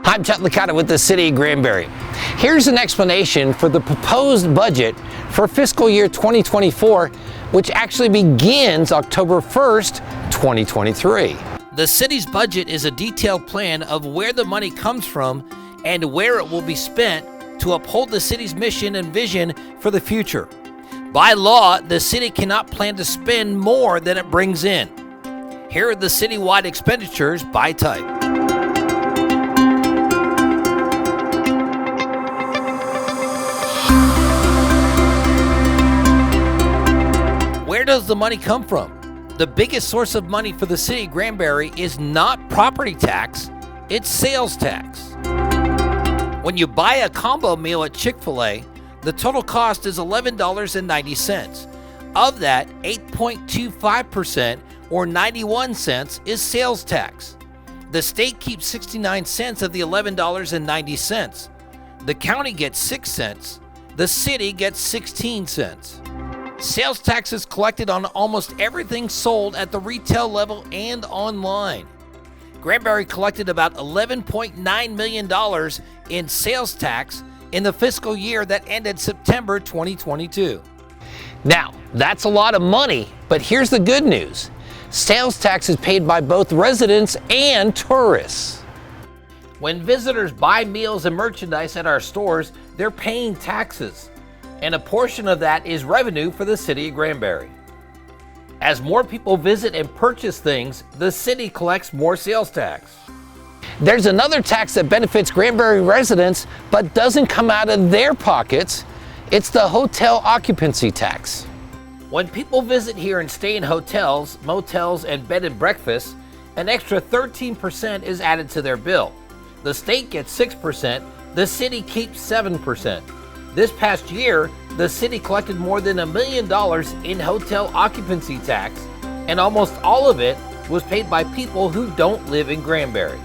I'm Chet Licata with the City of Granbury. Here's an explanation for the proposed budget for fiscal year 2024, which actually begins October 1st, 2023. The city's budget is a detailed plan of where the money comes from and where it will be spent to uphold the city's mission and vision for the future. By law, the city cannot plan to spend more than it brings in. Here are the citywide expenditures by type. Where does the money come from? The biggest source of money for the city of Granbury is not property tax, it's sales tax. When you buy a combo meal at Chick-fil-A, the total cost is $11.90. Of that, 8.25% or 91 cents is sales tax. The state keeps 69 cents of the $11.90. The county gets 6 cents. The city gets 16 cents. Sales tax is collected on almost everything sold at the retail level and online. Granbury collected about $11.9 million in sales tax in the fiscal year that ended September 2022. Now, that's a lot of money, but here's the good news. Sales tax is paid by both residents and tourists. When visitors buy meals and merchandise at our stores, they're paying taxes, and a portion of that is revenue for the city of Granbury. As more people visit and purchase things, the city collects more sales tax. There's another tax that benefits Granbury residents but doesn't come out of their pockets. It's the hotel occupancy tax. When people visit here and stay in hotels, motels, and bed and breakfasts, an extra 13% is added to their bill. The state gets 6%, the city keeps 7%. This past year, the city collected more than $1 million in hotel occupancy tax, and almost all of it was paid by people who don't live in Granbury.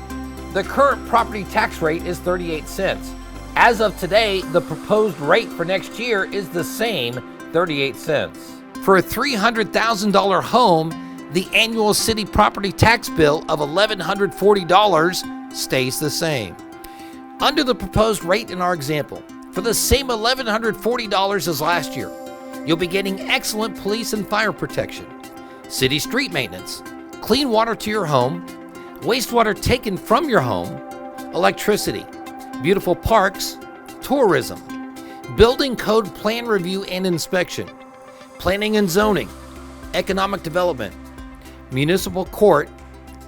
The current property tax rate is 38 cents. As of today, the proposed rate for next year is the same, 38 cents. For a $300,000 home, the annual city property tax bill of $1,140 stays the same. Under the proposed rate in our example, for the same $1,140 as last year, you'll be getting excellent police and fire protection, city street maintenance, clean water to your home, wastewater taken from your home, electricity, beautiful parks, tourism, building code plan review and inspection, planning and zoning, economic development, municipal court,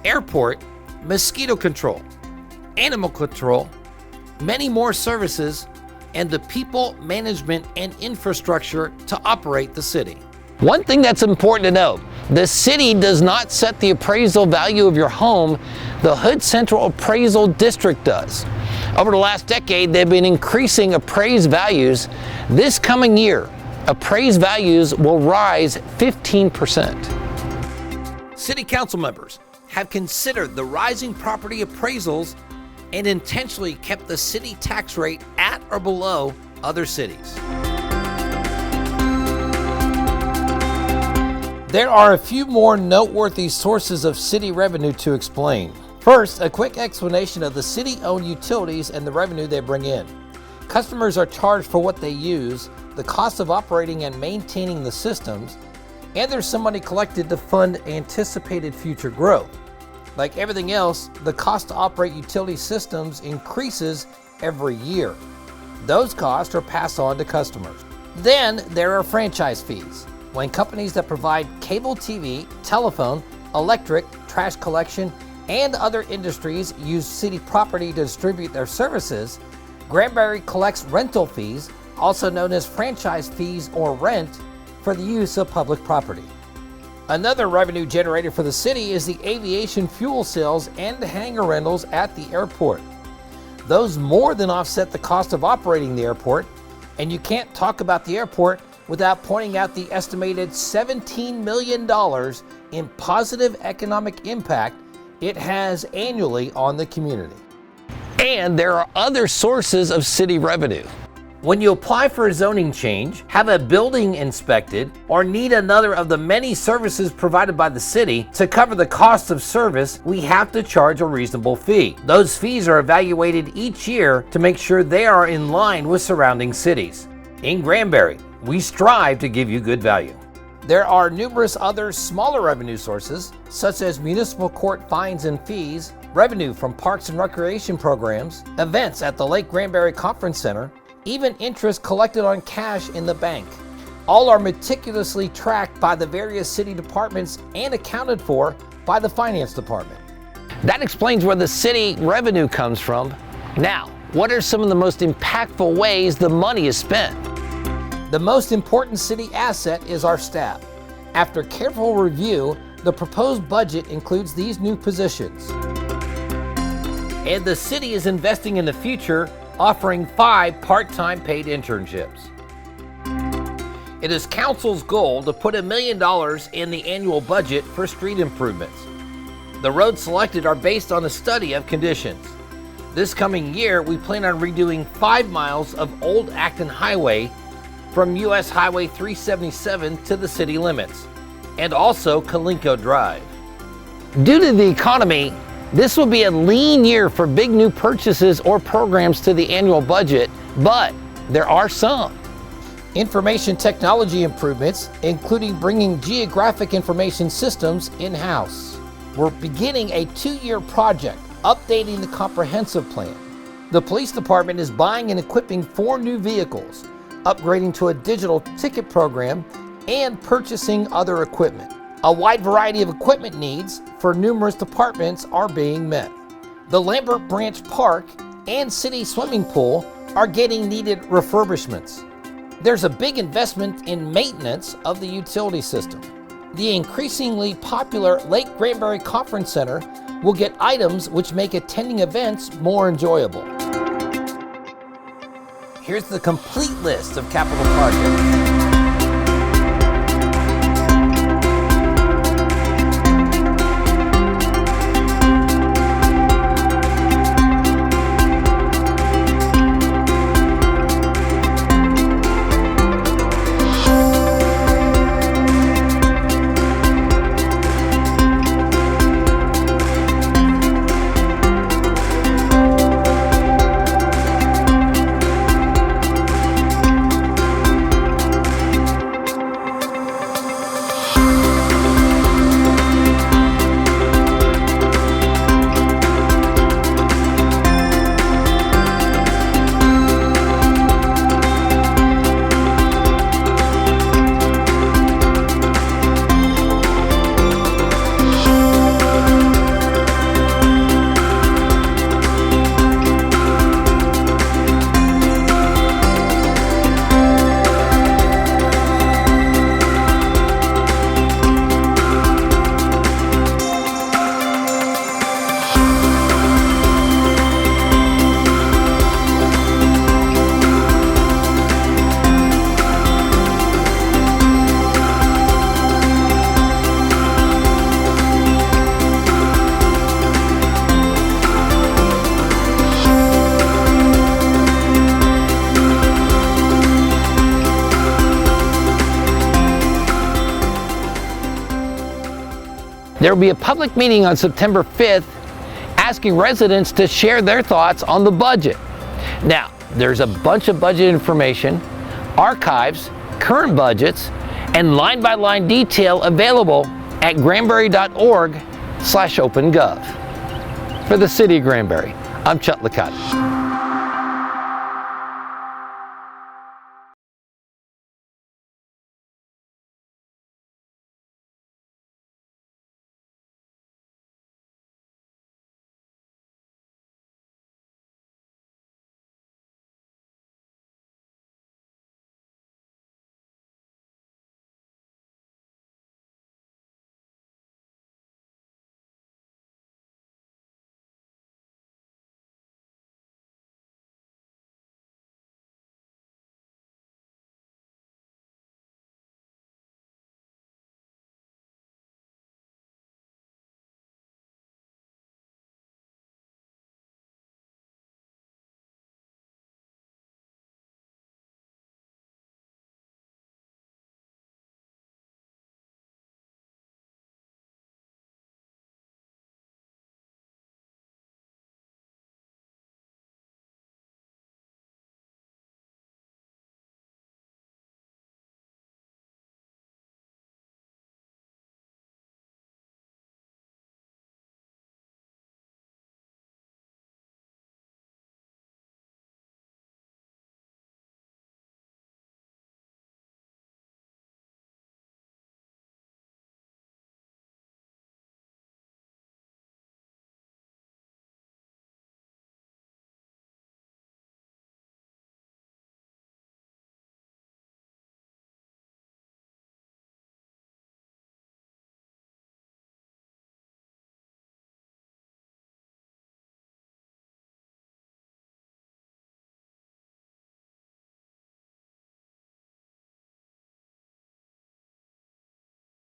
airport, mosquito control, animal control, many more services, and the people, management, and infrastructure to operate the city. One thing that's important to note, the city does not set the appraisal value of your home, the Hood Central Appraisal District does. Over the last decade, they've been increasing appraised values. This coming year, appraised values will rise 15%. City council members have considered the rising property appraisals and intentionally kept the city tax rate at or below other cities. There are a few more noteworthy sources of city revenue to explain. First, a quick explanation of the city-owned utilities and the revenue they bring in. Customers are charged for what they use, the cost of operating and maintaining the systems, and there's some money collected to fund anticipated future growth. Like everything else, the cost to operate utility systems increases every year. Those costs are passed on to customers. Then there are franchise fees. When companies that provide cable TV, telephone, electric, trash collection, and other industries use city property to distribute their services, Granbury collects rental fees, also known as franchise fees or rent, for the use of public property. Another revenue generator for the city is the aviation fuel sales and hangar rentals at the airport. Those more than offset the cost of operating the airport, and you can't talk about the airport without pointing out the estimated $17 million in positive economic impact it has annually on the community. And there are other sources of city revenue. When you apply for a zoning change, have a building inspected, or need another of the many services provided by the city to cover the cost of service, we have to charge a reasonable fee. Those fees are evaluated each year to make sure they are in line with surrounding cities. In Granbury, we strive to give you good value. There are numerous other smaller revenue sources, such as municipal court fines and fees, revenue from parks and recreation programs, events at the Lake Granbury Conference Center, even interest collected on cash in the bank. All are meticulously tracked by the various city departments and accounted for by the finance department. That explains where the city revenue comes from. Now, what are some of the most impactful ways the money is spent? The most important city asset is our staff. After careful review, the proposed budget includes these new positions. And the city is investing in the future, offering 5 part-time paid internships. It is council's goal to put $1 million in the annual budget for street improvements. The roads selected are based on a study of conditions. This coming year, we plan on redoing 5 miles of Old Acton Highway from US Highway 377 to the city limits, and also Kalinko Drive. Due to the economy, this will be a lean year for big new purchases or programs to the annual budget, but there are some. Information technology improvements, including bringing geographic information systems in-house. We're beginning a 2-year project, updating the comprehensive plan. The police department is buying and equipping 4 new vehicles, upgrading to a digital ticket program, and purchasing other equipment. A wide variety of equipment needs for numerous departments are being met. The Lambert Branch Park and city swimming pool are getting needed refurbishments. There's a big investment in maintenance of the utility system. The increasingly popular Lake Granbury Conference Center will get items which make attending events more enjoyable. Here's the complete list of capital projects. There will be a public meeting on September 5th asking residents to share their thoughts on the budget. Now, there's a bunch of budget information, archives, current budgets, and line-by-line detail available at granbury.org/opengov. For the City of Granbury, I'm Chuck Licata.